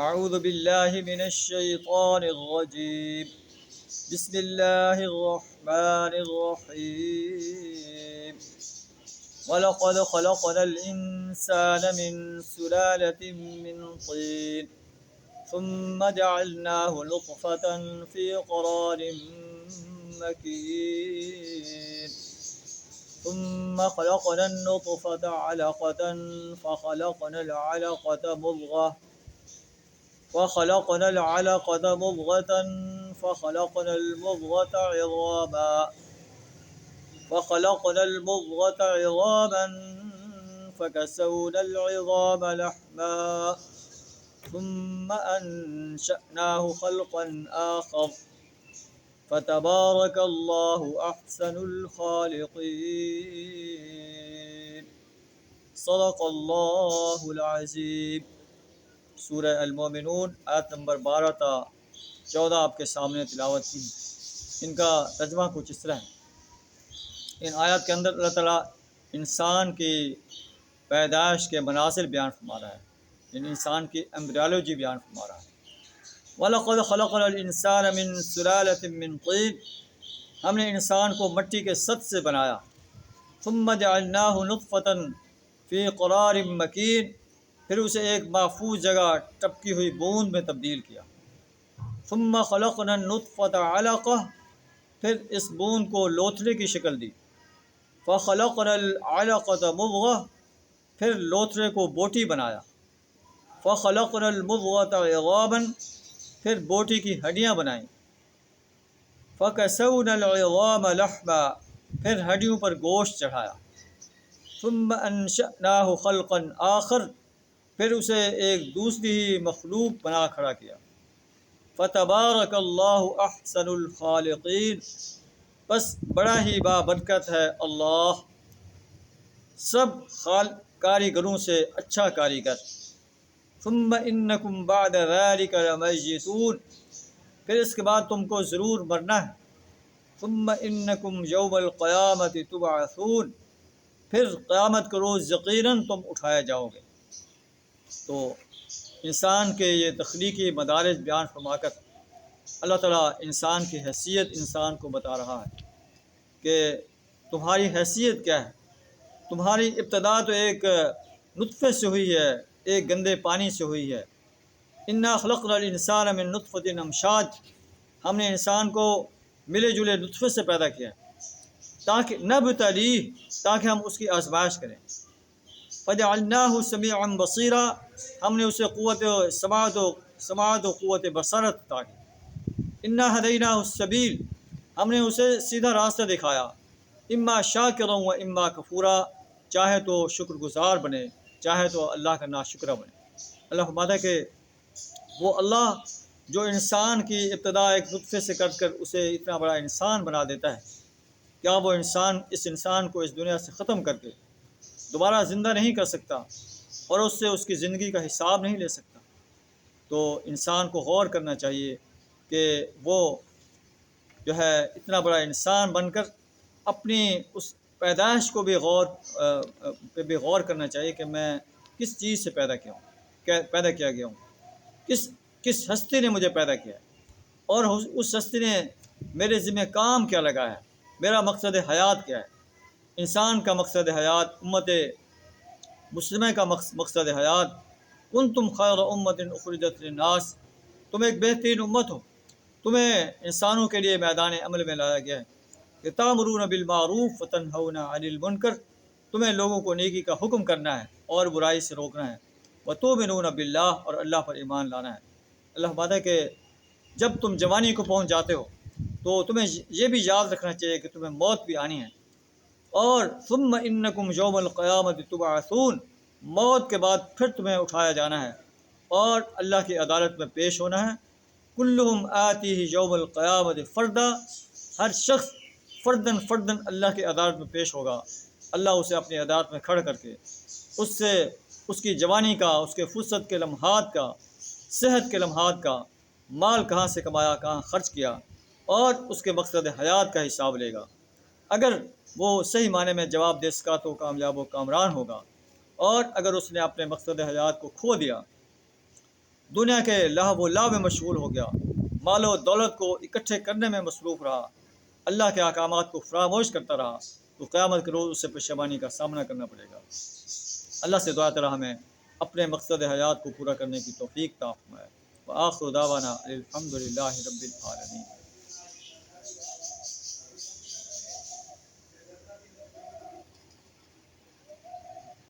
اعوذ باللہ من الشیطان الرجیم بسم اللہ الرحمن الرحیم وَلَقَدْ خَلَقْنَا الْإِنسَانَ مِنْ سُلَالَةٍ مِّنْ طِينٍ ثُمَّ جَعَلْنَاهُ نُطْفَةً فِي قَرَارٍ مَّكِينٍ ثُمَّ خَلَقْنَا النُّطْفَةَ عَلَقَةً فخلقنا العلقة مضغة فخلقنا المضغة عظاما فكسونا العظام لحما ثم أنشأناه خلقا آخر فتبارك الله أحسن الخالقين صدق اللہ العظیم۔ سورہ المومنون آیت نمبر 12 تا 14 آپ کے سامنے تلاوت کی۔ ان کا ترجمہ کچھ اس طرح ہے۔ ان آیات کے اندر اللہ تعالیٰ انسان کی پیدائش کے مناظر بیان فرما رہا ہے، یعنی انسان کی ایمبریالوجی بیان فرما رہا ہے۔ وَلَقَدْ خَلَقْنَا الْإِنسَانَ مِنْ سُلَالَةٍ مِّنْ طِينٍ، ہم نے انسان کو مٹی کے سط سے بنایا۔ ثُمَّ جَعَلْنَاهُ نُطْفَةً فِي قَرَارٍ مَّكِينٍ، پھر اسے ایک محفوظ جگہ ٹپکی ہوئی بوند میں تبدیل کیا۔ ثُمَّ خَلَقْنَا النُّطْفَةَ عَلَقَةً، پھر اس بوند کو لوتھڑے کی شکل دی۔ فَخَلَقْنَا الْعَلَقَةَ مُضْغَةً، پھر لوتھڑے کو بوٹی بنایا۔ فَخَلَقْنَا الْمُضْغَةَ عِظَامًا، پھر بوٹی کی ہڈیاں بنائیں۔ فَكَسَوْنَا الْعِظَامَ لَحْمًا، پھر ہڈیوں پر گوشت چڑھایا۔ ثُمَّ أَنشَأْنَاهُ خَلْقًا آخَرَ، پھر اسے ایک دوسری ہی مخلوق بنا کھڑا کیا۔ فَتَبَارَكَ اللَّهُ أَحْسَنُ الْخَالِقِينَ، بس بڑا ہی بابرکت ہے اللہ سب کاریگروں سے اچھا کاریگر۔ ثُمَّ إِنَّكُمْ بَعْدَ ذَلِكَ لَمَيِّتُونَ، پھر اس کے بعد تم کو ضرور مرنا ہے۔ ثُمَّ إِنَّكُمْ يَوْمَ الْقِيَامَةِ تُبْعَثُونَ، پھر قیامت کے روز یقیناً تم اٹھائے جاؤ گے۔ تو انسان کے یہ تخلیقی مدارج بیان فرما کر اللہ تعالیٰ انسان کی حیثیت انسان کو بتا رہا ہے کہ تمہاری حیثیت کیا ہے۔ تمہاری ابتدا تو ایک نطفے سے ہوئی ہے، ایک گندے پانی سے ہوئی ہے۔ انا خلقنا الانسان من نطفۃ امشاج، ہم نے انسان کو ملے جلے نطفے سے پیدا کیا تاکہ نبتلیہ، تاکہ ہم اس کی آزمائش کریں۔ فجعلناہ سمیعا بصیرا، ہم نے اسے قوت سماعت و قوت بصرت عطا کی۔ انا ہدیناہ السبیل، ہم نے اسے سیدھا راستہ دکھایا۔ اما شاکرا و اما کفورا، چاہے تو شکر گزار بنے، چاہے تو اللہ کا ناشکرہ بنے۔ اللہ فرماتا ہے کہ وہ اللہ جو انسان کی ابتدا ایک نطفے سے کر کر اسے اتنا بڑا انسان بنا دیتا ہے، کیا وہ اس انسان کو اس دنیا سے ختم کر کے دوبارہ زندہ نہیں کر سکتا اور اس سے اس کی زندگی کا حساب نہیں لے سکتا؟ تو انسان کو غور کرنا چاہیے کہ وہ جو ہے اتنا بڑا انسان بن کر اپنی اس پیدائش کو بھی غور کرنا چاہیے کہ میں کس چیز سے پیدا کیا گیا ہوں، کس ہستی نے مجھے پیدا کیا ہے، اور اس ہستی نے میرے ذمہ کام کیا لگا ہے، میرا مقصد حیات کیا ہے۔ انسان کا مقصد حیات، امت مسلمہ کا مقصد حیات، کنتم خیر امت اخرجت للناس، تم ایک بہترین امت ہو، تمہیں انسانوں کے لیے میدان عمل میں لایا گیا ہے کہ تأمرون بالمعروف وتنہون عن المنکر، تمہیں لوگوں کو نیکی کا حکم کرنا ہے اور برائی سے روکنا ہے۔ وتؤمنون باللہ، اور اللہ پر ایمان لانا ہے۔ اللہ فرماتا ہے کہ جب تم جوانی کو پہنچ جاتے ہو تو تمہیں یہ بھی یاد رکھنا چاہیے کہ تمہیں موت بھی آنی ہے، اور ثم انکم یوم القیامۃ تبعثون، موت کے بعد پھر تمہیں اٹھایا جانا ہے اور اللہ کی عدالت میں پیش ہونا ہے۔ کلہم آتیہ یوم القیامۃ فردا، ہر شخص فردن اللہ کی عدالت میں پیش ہوگا۔ اللہ اسے اپنی عدالت میں کھڑا کر کے اس سے اس کی جوانی کا، اس کے فرصت کے لمحات کا، صحت کے لمحات کا، مال کہاں سے کمایا، کہاں خرچ کیا، اور اس کے مقصد حیات کا حساب لے گا۔ اگر وہ صحیح معنی میں جواب دے سکا تو کامیاب و کامران ہوگا، اور اگر اس نے اپنے مقصد حیات کو کھو دیا دنیا کے لہو و لعب میں مشغول ہو گیا، مال و دولت کو اکٹھے کرنے میں مصروف رہا، اللہ کے احکامات کو فراموش کرتا رہا، تو قیامت کے روز اسے پشیمانی کا سامنا کرنا پڑے گا۔ اللہ سے دعا تعالی ہمیں اپنے مقصد حیات کو پورا کرنے کی توفیق عطا فرمائے۔ وآخر دعوانا الحمد للہ رب العالمین۔